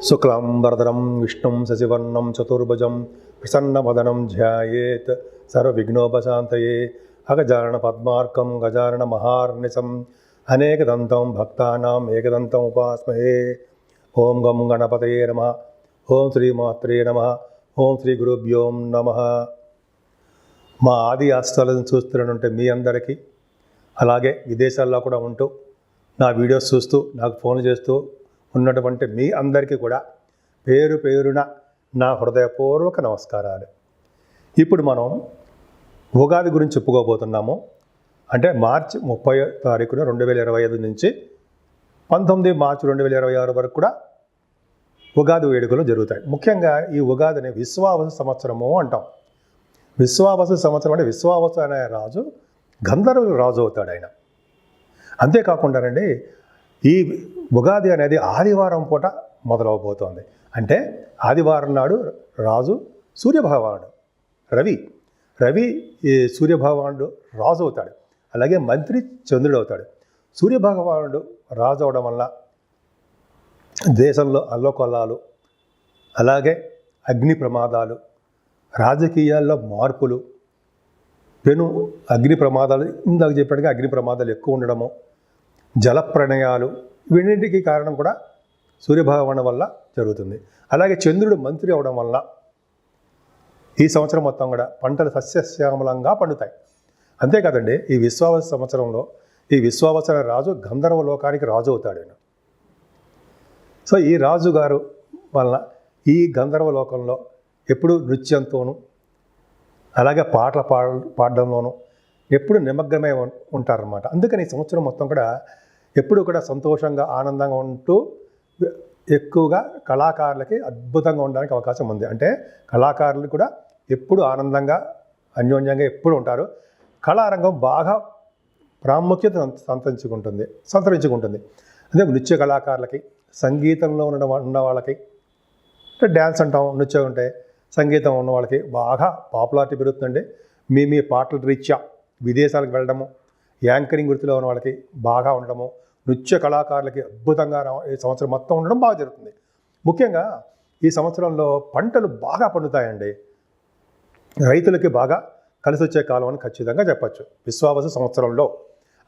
శుక్లాంబరధరం విష్ణుం శశివర్ణం చతుర్భుజం ప్రసన్నవదనం ధ్యాయేత్ సర్వవిఘ్నోపశాంతయే అగజానన పద్మార్కం గజానన మహార్నిశం అనేకదంతం భక్తానాం ఏకదంతం ఉపాస్మహే. ఓం గం గణపతయే నమః. ఓం శ్రీమాత్రే నమః. ఓం శ్రీ గురుభ్యో నమః. మా ఆది ఆస్థాలను చూస్తున్నట్టు మీ అందరికీ, అలాగే విదేశాల్లో కూడా ఉంటూ నా వీడియోస్ చూస్తూ నాకు ఫోన్ చేస్తూ ఉన్నటువంటి మీ అందరికీ కూడా పేరు పేరున నా హృదయపూర్వక నమస్కారాలు. ఇప్పుడు మనం ఉగాది గురించి చెప్పుకోబోతున్నాము. అంటే మార్చి 30 తారీఖున 2025 నుంచి 19 మార్చి 2026 వరకు కూడా ఉగాది వేడుకలు జరుగుతాయి. ముఖ్యంగా ఈ ఉగాదిని విశ్వావసు సంవత్సరము అంటాం. విశ్వావసు సంవత్సరం అంటే విశ్వావసు అనే రాజు గంధర్వుల రాజు అవుతాడు ఆయన. అంతేకాకుండానండి, ఈ ఉగాది అనేది ఆదివారం పూట మొదలవబోతోంది. అంటే ఆదివారం నాడు రాజు సూర్యభగవానుడు రవి ఈ సూర్యభగవానుడు రాజు అవుతాడు. అలాగే మంత్రి చంద్రుడు అవుతాడు. సూర్యభగవానుడు రాజు అవడం వల్ల దేశంలో అల్లకొల్లాలు, అలాగే అగ్ని ప్రమాదాలు, రాజకీయాల్లో మార్పులు, అగ్ని ప్రమాదాలు, ఇందాక చెప్పినట్టుగా అగ్ని ప్రమాదాలు ఎక్కువ ఉండడము, జలప్రణయాలు, వీటికి కారణం కూడా సూర్యభగవాను వల్ల జరుగుతుంది. అలాగే చంద్రుడు మంత్రి అవడం వల్ల ఈ సంవత్సరం మొత్తం కూడా పంటలు సస్యశ్యామలంగా పండుతాయి. అంతేకాదండి, ఈ విశ్వావసు సంవత్సరంలో ఈ విశ్వావసు అనే రాజు గంధర్వ లోకానికి రాజు అవుతాడు ఆయన. సో ఈ రాజుగారు వల్ల ఈ గంధర్వ లోకంలో ఎప్పుడు నృత్యంతోనూ, అలాగే పాటలు పాడడంలోనూ ఎప్పుడు నిమగ్నమై ఉంటారన్నమాట. అందుకని ఈ సంవత్సరం మొత్తం కూడా ఎప్పుడు కూడా సంతోషంగా ఆనందంగా ఉంటూ ఎక్కువగా కళాకారులకి అద్భుతంగా ఉండడానికి అవకాశం ఉంది. అంటే కళాకారులు కూడా ఎప్పుడు ఆనందంగా అన్యోన్యంగా ఎప్పుడు ఉంటారు. కళారంగం బాగా ప్రాముఖ్యత సంతరించుకుంటుంది. అదే నృత్య కళాకారులకి, సంగీతంలో ఉన్న వాళ్ళకి, అంటే డ్యాన్స్ అంటాం, నృత్యం ఉంటే సంగీతం ఉన్న వాళ్ళకి బాగా పాపులారిటీ పెరుగుతుందండి. మీ పాటల రీత్యా విదేశాలకు వెళ్ళడము, యాంకరింగ్ వృత్తిలో ఉన్న వాళ్ళకి బాగా ఉండడము, నృత్య కళాకారులకి అద్భుతంగా ఈ సంవత్సరం మొత్తం ఉండడం బాగా జరుగుతుంది. ముఖ్యంగా ఈ సంవత్సరంలో పంటలు బాగా పండుతాయండి. రైతులకి బాగా కలిసి వచ్చే కాలం అని ఖచ్చితంగా చెప్పచ్చు విశ్వావసు సంవత్సరంలో.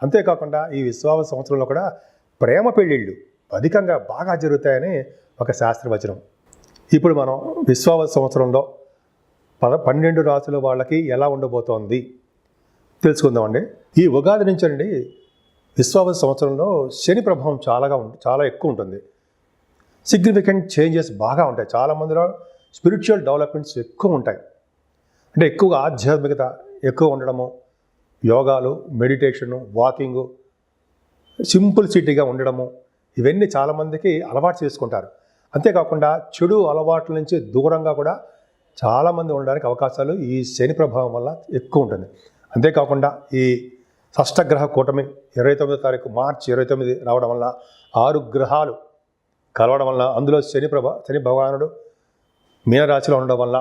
అంతేకాకుండా ఈ విశ్వావసు సంవత్సరంలో కూడా ప్రేమ పెళ్ళిళ్ళు అధికంగా బాగా జరుగుతాయని ఒక శాస్త్రవచనం. ఇప్పుడు మనం విశ్వావసు సంవత్సరంలో 12 రాసుల వాళ్ళకి ఎలా ఉండబోతోంది తెలుసుకుందామండి. ఈ ఉగాది నుంచి అండి విశ్వావసు సంవత్సరంలో శని ప్రభావం చాలా ఎక్కువ ఉంటుంది. సిగ్నిఫికెంట్ చేంజెస్ బాగా ఉంటాయి. చాలామందిలో స్పిరిచువల్ డెవలప్మెంట్స్ ఎక్కువ ఉంటాయి. అంటే ఎక్కువగా ఆధ్యాత్మికత ఎక్కువ ఉండడము, యోగాలు, మెడిటేషను, వాకింగు, సింపుల్సిటీగా ఉండడము, ఇవన్నీ చాలామందికి అలవాటు చేసుకుంటారు. అంతేకాకుండా చెడు అలవాట్ల నుంచి దూరంగా కూడా చాలామంది ఉండడానికి అవకాశాలు ఈ శని ప్రభావం వల్ల ఎక్కువ ఉంటుంది. అంతేకాకుండా ఈ షష్టగ్రహ కూటమి 29వ తారీఖు మార్చి 29 రావడం వల్ల 6 గ్రహాలు కలవడం వల్ల, అందులో శని భగవానుడు మీనరాశిలో ఉండడం వల్ల,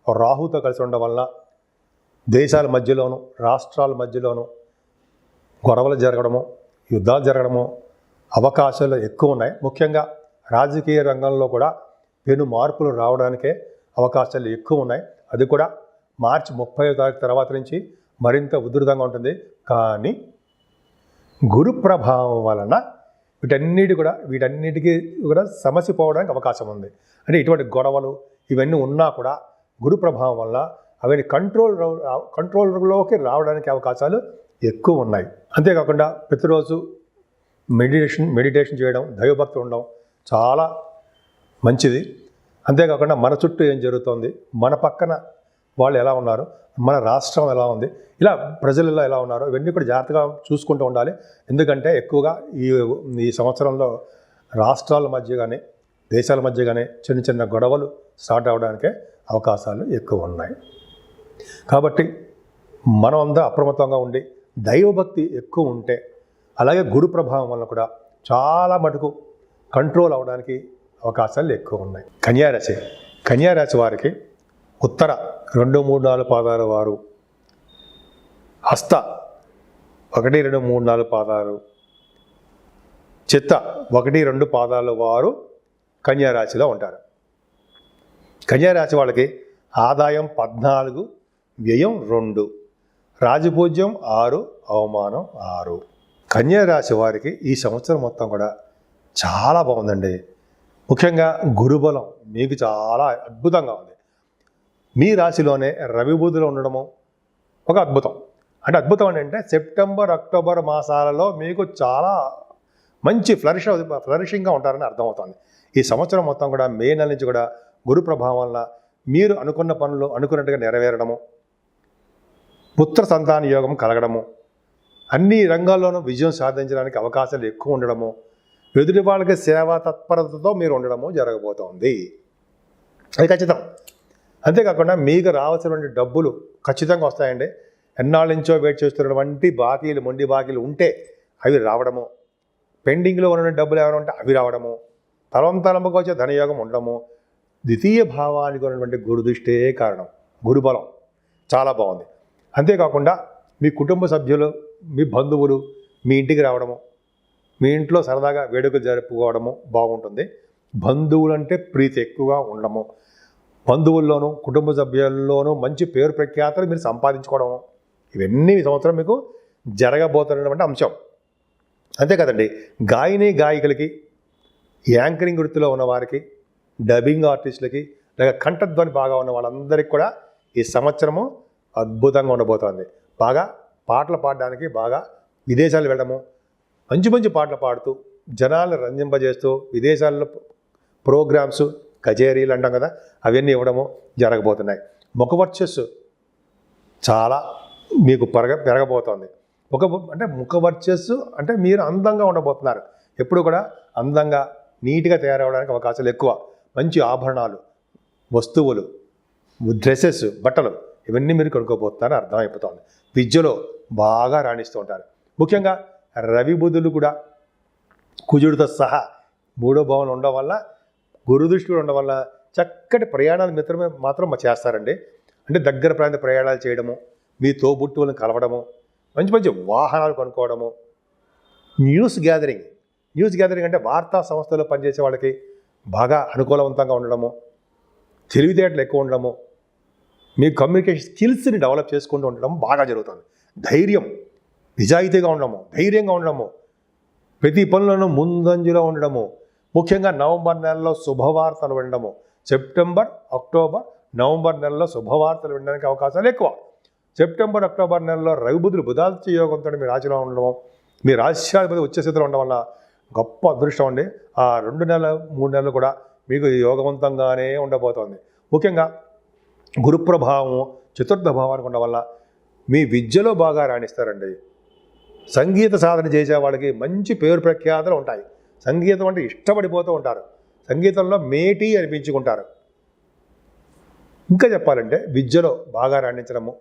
రాహుతో కలిసి ఉండడం వల్ల దేశాల మధ్యలోనూ రాష్ట్రాల మధ్యలోనూ గొడవలు జరగడము, యుద్ధాలు జరగడము అవకాశాలు ఎక్కువ ఉన్నాయి. ముఖ్యంగా రాజకీయ రంగంలో కూడా పెను మార్పులు రావడానికే అవకాశాలు ఎక్కువ ఉన్నాయి. అది కూడా మార్చి 30వ తారీఖు తర్వాత నుంచి మరింత ఉధృతంగా ఉంటుంది. కానీ గురు ప్రభావం వలన వీటన్నిటికీ కూడా సమస్య పోవడానికి అవకాశం ఉంది. అంటే ఇటువంటి గొడవలు ఇవన్నీ ఉన్నా కూడా గురు ప్రభావం వల్ల అవన్నీ కంట్రోల్లోకి రావడానికి అవకాశాలు ఎక్కువ ఉన్నాయి. అంతేకాకుండా ప్రతిరోజు మెడిటేషన్ చేయడం, దైవభక్తి ఉండడం చాలా మంచిది. అంతేకాకుండా మన చుట్టూ ఏం జరుగుతుంది, మన పక్కన వాళ్ళు ఎలా ఉన్నారు, మన రాష్ట్రం ఎలా ఉంది, ఇలా ప్రజలలో ఎలా ఉన్నారు, ఇవన్నీ కూడా జాగ్రత్తగా చూసుకుంటూ ఉండాలి. ఎందుకంటే ఎక్కువగా ఈ సంవత్సరంలో రాష్ట్రాల మధ్య కానీ దేశాల మధ్య కానీ చిన్న గొడవలు స్టార్ట్ అవ్వడానికే అవకాశాలు ఎక్కువ ఉన్నాయి. కాబట్టి మనం అంతా అప్రమత్తంగా ఉండి దైవభక్తి ఎక్కువ ఉంటే, అలాగే గురు ప్రభావం వల్ల కూడా చాలా మటుకు కంట్రోల్ అవ్వడానికి అవకాశాలు ఎక్కువ ఉన్నాయి. కన్యారాశి వారికి ఉత్తర 2, 3, 4 పాదాల వారు, హస్త 1, 2, 3, 4 పాదాలు, చిత్త 1, 2 పాదాల వారు కన్యారాశిలో ఉంటారు. కన్యారాశి వాళ్ళకి ఆదాయం 14, వ్యయం 2, రాజపూజ్యం 6, అవమానం 6. కన్యారాశి వారికి ఈ సంవత్సరం మొత్తం కూడా చాలా బాగుందండి. ముఖ్యంగా గురుబలం మీకు చాలా అద్భుతంగా ఉంది. మీ రాశిలోనే రవి బుధులు ఉండడము ఒక అద్భుతం. అంటే అద్భుతం అంటే సెప్టెంబర్, అక్టోబర్ మాసాలలో మీకు చాలా మంచి ఫ్లరిషింగ్గా ఉంటారని అర్థమవుతుంది. ఈ సంవత్సరం మొత్తం కూడా మే నెల నుంచి కూడా గురు ప్రభావం వల్ల మీరు అనుకున్న పనులు అనుకున్నట్టుగా నెరవేరడము, పుత్ర సంతాన యోగం కలగడము, అన్ని రంగాల్లోనూ విజయం సాధించడానికి అవకాశాలు ఎక్కువ ఉండడము, ఎదుటి వాళ్ళకి సేవా తత్పరతతో మీరు ఉండడము జరగబోతోంది. అది ఖచ్చితం. అంతేకాకుండా మీకు రావాల్సినటువంటి డబ్బులు ఖచ్చితంగా వస్తాయండి. ఎన్నాళ్ళ నుంచో వెయిట్ చేస్తున్నటువంటి బాకీలు, మొండి బాకీలు ఉంటే అవి రావడము, పెండింగ్లో ఉన్న డబ్బులు ఏమైనా ఉంటే అవి రావడము, తలంతలంపుకు వచ్చే ధనయోగం ఉండడము, ద్వితీయ భావానికి ఉన్నటువంటి గురుదృష్టే కారణం. గురుబలం చాలా బాగుంది. అంతేకాకుండా మీ కుటుంబ సభ్యులు, మీ బంధువులు మీ ఇంటికి రావడము, మీ ఇంట్లో సరదాగా వేడుకలు జరుపుకోవడము బాగుంటుంది. బంధువులంటే ప్రీతి ఎక్కువగా ఉండడము, బంధువుల్లోనూ కుటుంబ సభ్యుల్లోనూ మంచి పేరు ప్రఖ్యాతలు మీరు సంపాదించుకోవడము, ఇవన్నీ ఈ సంవత్సరం మీకు జరగబోతున్నటువంటి అంశం. అంతే కదండి. గాయకులకి, యాంకరింగ్ వృత్తిలో ఉన్నవారికి, డబ్బింగ్ ఆర్టిస్టులకి, లేక కంఠధ్వని బాగా ఉన్న వాళ్ళందరికీ కూడా ఈ సంవత్సరము అద్భుతంగా ఉండబోతోంది. బాగా పాటలు పాడడానికి బాగా విదేశాలు వెళ్ళడము, మంచి మంచి పాటలు పాడుతూ జనాలను రంజింపజేస్తూ విదేశాల్లో ప్రోగ్రామ్స్, కచేరీలు అంటాం కదా, అవన్నీ ఇవ్వడము జరగబోతున్నాయి. ముఖవర్చస్సు చాలా మీకు పెరగబోతోంది. ముఖవర్చస్సు అంటే మీరు అందంగా ఉండబోతున్నారు. ఎప్పుడు కూడా అందంగా నీట్గా తయారవడానికి అవకాశాలు ఎక్కువ. మంచి ఆభరణాలు, వస్తువులు, డ్రెస్సెస్, బట్టలు ఇవన్నీ మీరు కొనుక్కోబోతున్నారని అర్థమైపోతుంది. విద్యలో బాగా రాణిస్తూ ఉంటారు. ముఖ్యంగా రవి బుధులు కూడా కుజుడితో సహా 3వ భావంలో ఉండడం వల్ల, గురుదృష్టి ఉండడం వల్ల చక్కటి ప్రయాణాలు మాత్రం చేస్తారండి. అంటే దగ్గర ప్రాంత ప్రయాణాలు చేయడము, మీ తోబుట్టువులను కలవడము, మంచి మంచి వాహనాలు కొనుక్కోవడము, న్యూస్ గ్యాదరింగ్ అంటే వార్తా సంస్థలో పనిచేసే వాళ్ళకి బాగా అనుకూలవంతంగా ఉండడము, తెలివితేటలు ఎక్కువ ఉండడము, మీ కమ్యూనికేషన్ స్కిల్స్ని డెవలప్ చేసుకుంటూ ఉండడం బాగా జరుగుతుంది. ధైర్యం, నిజాయితీగా ఉండడము, ధైర్యంగా ఉండడము, ప్రతి పనులను ముందంజలో ఉండడము, ముఖ్యంగా నవంబర్ నెలలో శుభవార్తలు వినడము. సెప్టెంబర్, అక్టోబర్, నవంబర్ నెలలో శుభవార్తలు వినడానికి అవకాశాలు ఎక్కువ. సెప్టెంబర్, అక్టోబర్ నెలలో రవి బుధులు బుధాదిత్య యోగంతో మీ రాశిలో ఉండడము, మీ రాశ్యాధిపతి ఉచ్చ స్థితిలో ఉండడం వల్ల గొప్ప అదృష్టం అండి. ఆ 2 నెలలు 3 నెలలు కూడా మీకు యోగవంతంగానే ఉండబోతోంది. ముఖ్యంగా గురు ప్రభావము చతుర్థ భావానికి ఉండడం వల్ల మీ విద్యలో బాగా రాణిస్తారండి. సంగీత సాధన చేసే వాళ్ళకి మంచి పేరు ప్రఖ్యాతలు ఉంటాయి. సంగీతం అంటే ఇష్టపడిపోతూ ఉంటారు. సంగీతంలో మేటి అనిపించుకుంటారు. ఇంకా చెప్పాలంటే విద్యలో బాగా రాణించడము,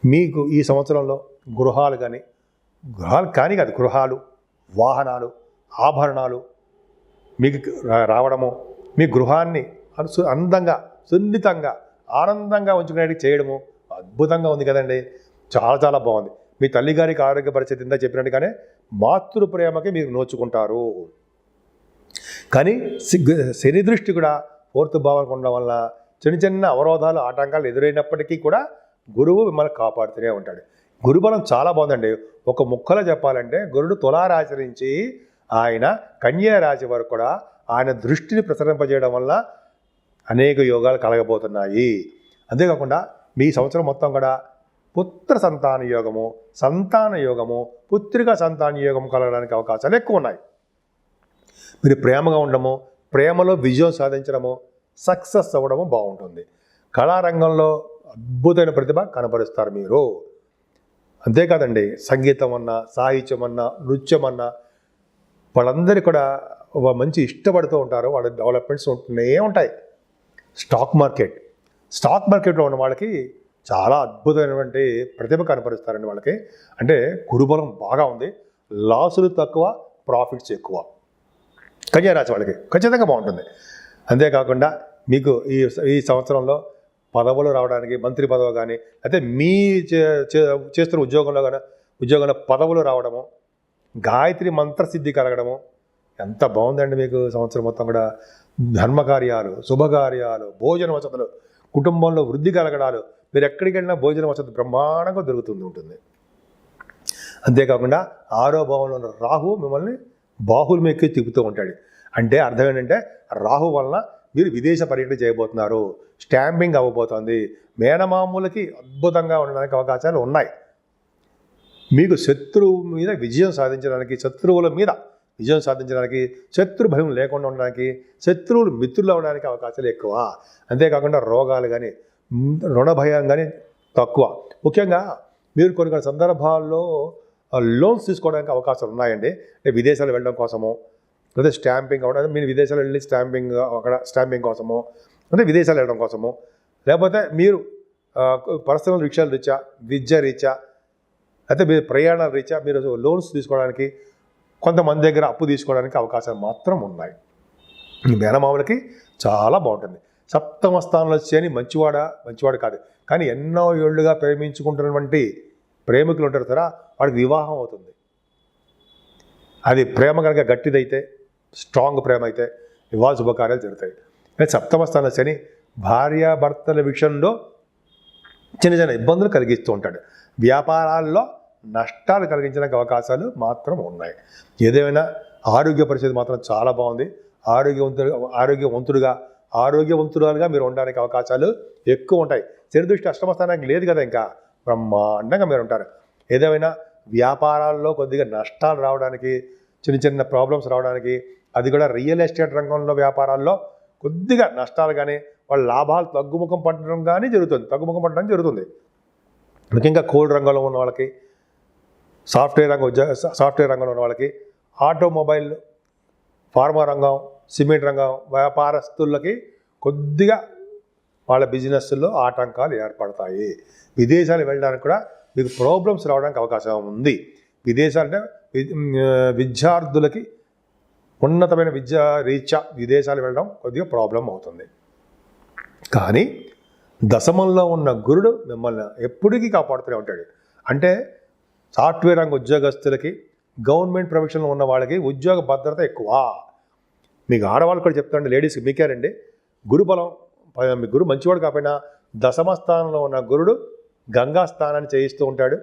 మీకు ఈ సంవత్సరంలో గృహాలు కాదు గృహాలు, వాహనాలు, ఆభరణాలు మీకు రావడము, మీ గృహాన్ని అందంగా, సున్నితంగా, ఆనందంగా ఉంచుకునేది చేయడము అద్భుతంగా ఉంది కదండి. చాలా చాలా బాగుంది. మీ తల్లిగారికి ఆరోగ్య పరిస్థితి ఇందా చెప్పినట్టుగానే మాతృ ప్రేమకి మీరు నోచుకుంటారు. కానీ శని దృష్టి కూడా 4th భావానికి ఉండడం వల్ల చిన్న చిన్న అవరోధాలు, ఆటంకాలు ఎదురైనప్పటికీ కూడా గురువు మిమ్మల్ని కాపాడుతూనే ఉంటాడు. గురుబలం చాలా బాగుందండి. ఒక ముక్కలో చెప్పాలంటే గురుడు తులారాశి నుంచి ఆయన కన్యా రాశి వరకు కూడా ఆయన దృష్టిని ప్రసరింపజేయడం వల్ల అనేక యోగాలు కలగబోతున్నాయి. అంతేకాకుండా మీ సంవత్సరం మొత్తం కూడా పుత్ర సంతాన యోగము, పుత్రిక సంతాన యోగము కలగడానికి అవకాశాలు ఎక్కువ ఉన్నాయి. మీరు ప్రేమగా ఉండడము, ప్రేమలో విజయం సాధించడము, సక్సెస్ అవ్వడము బాగుంటుంది. కళారంగంలో అద్భుతమైన ప్రతిభ కనబరుస్తారు మీరు. అంతేకాదండి, సంగీతం అన్నా, సాహిత్యం అన్నా, నృత్యం అన్నా వాళ్ళందరికీ కూడా మంచి ఇష్టపడుతూ ఉంటారు. వాళ్ళ డెవలప్మెంట్స్ ఉంటూనే ఉంటాయి. స్టాక్ మార్కెట్లో ఉన్న వాళ్ళకి చాలా అద్భుతమైనటువంటి ప్రతిభ కనపరుస్తారండి వాళ్ళకి. అంటే గురుబలం బాగా ఉంది. లాసులు తక్కువ, ప్రాఫిట్స్ ఎక్కువ. కన్యా రాశి వాళ్ళకి ఖచ్చితంగా బాగుంటుంది. అంతేకాకుండా మీకు ఈ సంవత్సరంలో పదవులు రావడానికి, మంత్రి పదవి కానీ, అయితే మీ చేస్తున్న ఉద్యోగంలో పదవులు రావడము, గాయత్రి మంత్రసిద్ధి కలగడము, ఎంత బాగుందండి మీకు సంవత్సరం మొత్తం కూడా. ధర్మకార్యాలు, శుభకార్యాలు, భోజన వసతులు, కుటుంబంలో వృద్ధి కలగడాలు, మీరు ఎక్కడికి వెళ్ళినా భోజన వసతి బ్రహ్మాండంగా ఉంటుంది. అంతేకాకుండా 6వ భావంలో ఉన్న రాహు మిమ్మల్ని బాహులు ఎక్కి తిప్పుతూ ఉంటాడు. అంటే అర్థం ఏంటంటే రాహు వలన మీరు విదేశ పర్యటన చేయబోతున్నారు, స్టాంపింగ్ అవ్వబోతోంది. మేనమామూలకి అద్భుతంగా ఉండడానికి అవకాశాలు ఉన్నాయి. మీకు శత్రువు మీద విజయం సాధించడానికి, శత్రువుల మీద విజయం సాధించడానికి, శత్రు భయం లేకుండా ఉండడానికి, శత్రువులు మిత్రులు అవడానికి అవకాశాలు ఎక్కువ. అంతేకాకుండా రోగాలు కానీ, రుణ భయం కానీ తక్కువ. ముఖ్యంగా మీరు కొన్ని సందర్భాల్లో లోన్స్ తీసుకోవడానికి అవకాశాలు ఉన్నాయండి. అంటే విదేశాలు వెళ్ళడం కోసమో, లేదా స్టాంపింగ్ అవ్వడం, మీరు విదేశాలు వెళ్ళి స్టాంపింగ్ కోసమో, అంటే విదేశాలు వెళ్ళడం కోసమో, లేకపోతే మీరు పర్సనల్ విషయాల రీత్యా, విద్య రీత్యా, అయితే మీరు ప్రయాణాల రీత్యా మీరు లోన్స్ తీసుకోవడానికి, కొంతమంది దగ్గర అప్పు తీసుకోవడానికి అవకాశాలు మాత్రం ఉన్నాయి. మేనమామలకి చాలా బాగుంటుంది. 7వ స్థానంలో శని మంచివాడు కాదు, కానీ ఎన్నో ఏళ్లుగా ప్రేమించుకుంటున్నటువంటి ప్రేమికులు ఉంటారు కదా, వాడికి వివాహం అవుతుంది. అది ప్రేమ కనుక గట్టిదైతే, స్ట్రాంగ్ ప్రేమ అయితే వివాహ శుభకార్యాలు జరుగుతాయి. కానీ 7వ స్థానంలో శని భార్యాభర్తల విషయంలో చిన్న ఇబ్బందులు కలిగిస్తూ ఉంటాడు. వ్యాపారాల్లో నష్టాలు కలిగించడానికి అవకాశాలు మాత్రం ఉన్నాయి. ఏదేమైనా ఆరోగ్య పరిస్థితి మాత్రం చాలా బాగుంది. ఆరోగ్యవంతురాలుగా మీరు ఉండడానికి అవకాశాలు ఎక్కువ ఉంటాయి. శని దృష్టి 8వ స్థానానికి లేదు కదా, ఇంకా బ్రహ్మాండంగా మీరు ఉంటారు. ఏదేమైనా వ్యాపారాల్లో కొద్దిగా నష్టాలు రావడానికి, చిన్న ప్రాబ్లమ్స్ రావడానికి, అది కూడా రియల్ ఎస్టేట్ రంగంలో వ్యాపారాల్లో కొద్దిగా నష్టాలు కానీ, వాళ్ళ లాభాలు తగ్గుముఖం పట్టడం జరుగుతుంది. ముఖ్యంగా కోల్డ్ రంగంలో ఉన్న వాళ్ళకి, సాఫ్ట్వేర్ రంగంలో ఉన్న వాళ్ళకి, ఆటోమొబైల్, ఫార్మా రంగం, సిమెంట్ రంగం వ్యాపారస్తులకి కొద్దిగా వాళ్ళ బిజినెస్లో ఆటంకాలు ఏర్పడతాయి. విదేశాలు వెళ్ళడానికి కూడా మీకు ప్రాబ్లమ్స్ రావడానికి అవకాశం ఉంది. విదేశాలంటే విద్యార్థులకి ఉన్నతమైన విద్యా రీత్యా విదేశాలు వెళ్ళడం కొద్దిగా ప్రాబ్లం అవుతుంది. కానీ దశమంలో ఉన్న గురుడు మిమ్మల్ని ఎప్పటికీ కాపాడుతూనే ఉంటాడు. అంటే సాఫ్ట్వేర్ రంగ ఉద్యోగస్తులకి, గవర్నమెంట్ ప్రొఫెషన్లో ఉన్న వాళ్ళకి ఉద్యోగ భద్రత ఎక్కువ. మీకు ఆడవాళ్ళు కూడా చెప్తాండి, లేడీస్కి మీకేనండి, గురుబలం, మీ గురు మంచివాడు కాకపోయినా 10వ స్థానంలో ఉన్న గురుడు గంగా స్థానాన్ని చేయిస్తూ ఉంటాడు,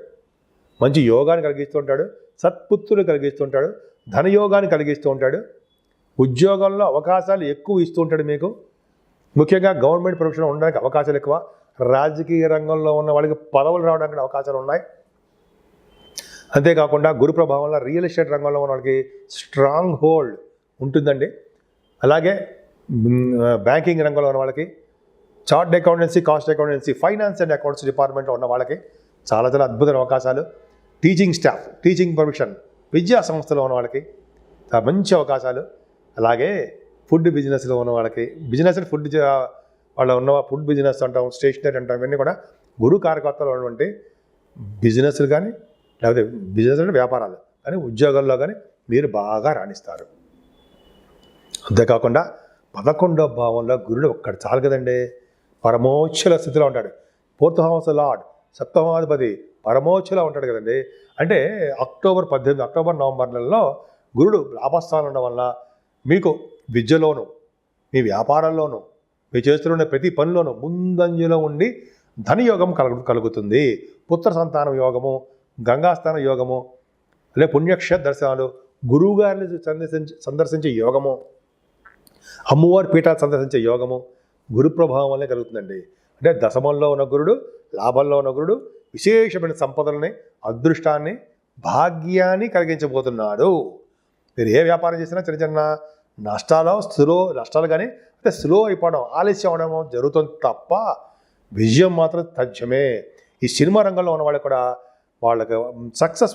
మంచి యోగాన్ని కలిగిస్తూ ఉంటాడు, సత్పుత్రులు కలిగిస్తూ ఉంటాడు, ధనయోగాన్ని కలిగిస్తూ ఉంటాడు, ఉద్యోగంలో అవకాశాలు ఎక్కువ ఇస్తూ ఉంటాడు మీకు. ముఖ్యంగా గవర్నమెంట్ ప్రొఫెషన్లో ఉండడానికి అవకాశాలు ఎక్కువ. రాజకీయ రంగంలో ఉన్న వాళ్ళకి పదవులు రావడానికి అవకాశాలు ఉన్నాయి. అంతేకాకుండా గురు ప్రభావంలో రియల్ ఎస్టేట్ రంగంలో ఉన్న వాళ్ళకి స్ట్రాంగ్ హోల్డ్ ఉంటుందండి. అలాగే బ్యాంకింగ్ రంగంలో ఉన్న వాళ్ళకి, chart accountancy, cost accountancy, finance and accounts డిపార్ట్మెంట్లో ఉన్న వాళ్ళకి చాలా అద్భుతమైన అవకాశాలు. టీచింగ్ స్టాఫ్, టీచింగ్ ప్రొఫెషన్, విద్యా సంస్థలో ఉన్న వాళ్ళకి మంచి అవకాశాలు. అలాగే ఫుడ్ బిజినెస్లో ఉన్న వాళ్ళకి, ఫుడ్ బిజినెస్ అంటాం, స్టేషనరీ అంటాం, ఇవన్నీ కూడా గురు కారకత్వాలు ఉన్నటువంటి బిజినెస్లు కానీ, లేకపోతే బిజినెస్ అంటే వ్యాపారాలు కానీ, ఉద్యోగాల్లో కానీ మీరు బాగా రాణిస్తారు. అంతేకాకుండా 11వ భావంలో గురుడు ఒక్కడు చాలు కదండి, పరమోచ్చల స్థితిలో ఉంటాడు. 4th హౌస్ లార్డ్, 7వ పరమోచ్చలా ఉంటాడు కదండి. అంటే అక్టోబర్ నవంబర్ నెలలో గురుడు లాభస్థానం ఉండడం వల్ల మీకు విద్యలోను, మీ వ్యాపారంలోనూ, మీరు చేస్తున్న ప్రతి పనిలోనూ ముందంజలో ఉండి ధనయోగం కలుగుతుంది. పుత్ర సంతానం యోగము, గంగాస్థాన యోగము, లేదా పుణ్యక్షేత్ర దర్శనాలు, గురువుగారిని సందర్శించే యోగము, అమ్మవారి పీఠాలు సందర్శించే యోగము గురు ప్రభావం వల్లే కలుగుతుందండి. అంటే దశమంలో ఉన్న గురుడు, లాభంలో ఉన్న గురుడు విశేషమైన సంపదలని, అదృష్టాన్ని, భాగ్యాన్ని కలిగించబోతున్నాడు. మీరు ఏ వ్యాపారం చేసినా చిన్న నష్టాలు కానీ, అంటే స్లో అయిపోవడం, ఆలస్యం అవడం జరుగుతుంది తప్ప విజయం మాత్రం తథ్యమే. ఈ సినిమా రంగంలో ఉన్న వాళ్ళకి కూడా వాళ్ళకి సక్సెస్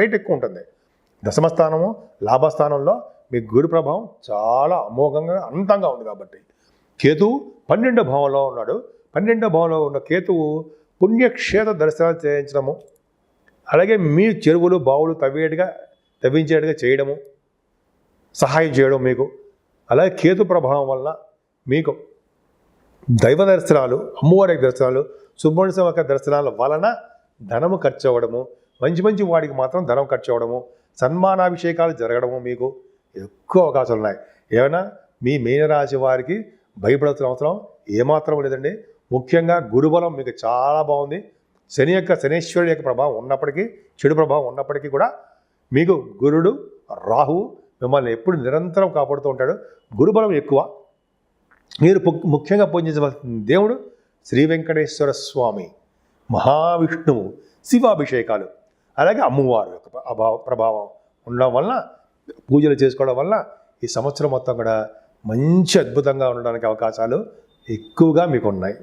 రేట్ ఎక్కువ ఉంటుంది. 10వ స్థానము, లాభస్థానంలో మీ గురు ప్రభావం చాలా అమోఘంగా అనంతంగా ఉంది. కాబట్టి కేతువు 12వ భావంలో ఉన్నాడు. 12వ భావంలో ఉన్న కేతువు పుణ్యక్షేత్ర దర్శనాలు చేయించడము, అలాగే మీ చెరువులు, బావులు తవ్వించేట్టుగా చేయడము, సహాయం చేయడం మీకు. అలాగే కేతు ప్రభావం వల్ల మీకు దైవ దర్శనాలు, అమ్మవారి దర్శనాలు, సుబ్రహ్మణ్య స్వామి దర్శనాల వలన ధనము ఖర్చు అవ్వడము, మంచి వాడికి మాత్రం ధనం ఖర్చు అవ్వడము, సన్మానాభిషేకాలు జరగడము మీకు ఎక్కువ అవకాశాలు ఉన్నాయి. ఏమైనా మీ మీనరాశి వారికి భయపడాల్సిన అవసరం ఏమాత్రం లేదండి. ముఖ్యంగా గురుబలం మీకు చాలా బాగుంది. శనీశ్వరుడి యొక్క ప్రభావం ఉన్నప్పటికీ, చెడు ప్రభావం ఉన్నప్పటికీ కూడా మీకు గురుడు, రాహువు మిమ్మల్ని ఎప్పుడు నిరంతరం కాపాడుతూ ఉంటాడు. గురుబలం ఎక్కువ. మీరు ముఖ్యంగా పూజించవలసిన దేవుడు శ్రీ వెంకటేశ్వర స్వామి, మహావిష్ణువు, శివాభిషేకాలు, అలాగే అమ్మవారు యొక్క ప్రభావం ఉండడం వలన, పూజలు చేసుకోవడం వల్ల ఈ సంవత్సరం మొత్తం కూడా మంచి అద్భుతంగా ఉండడానికి అవకాశాలు ఎక్కువగా మీకు ఉన్నాయి.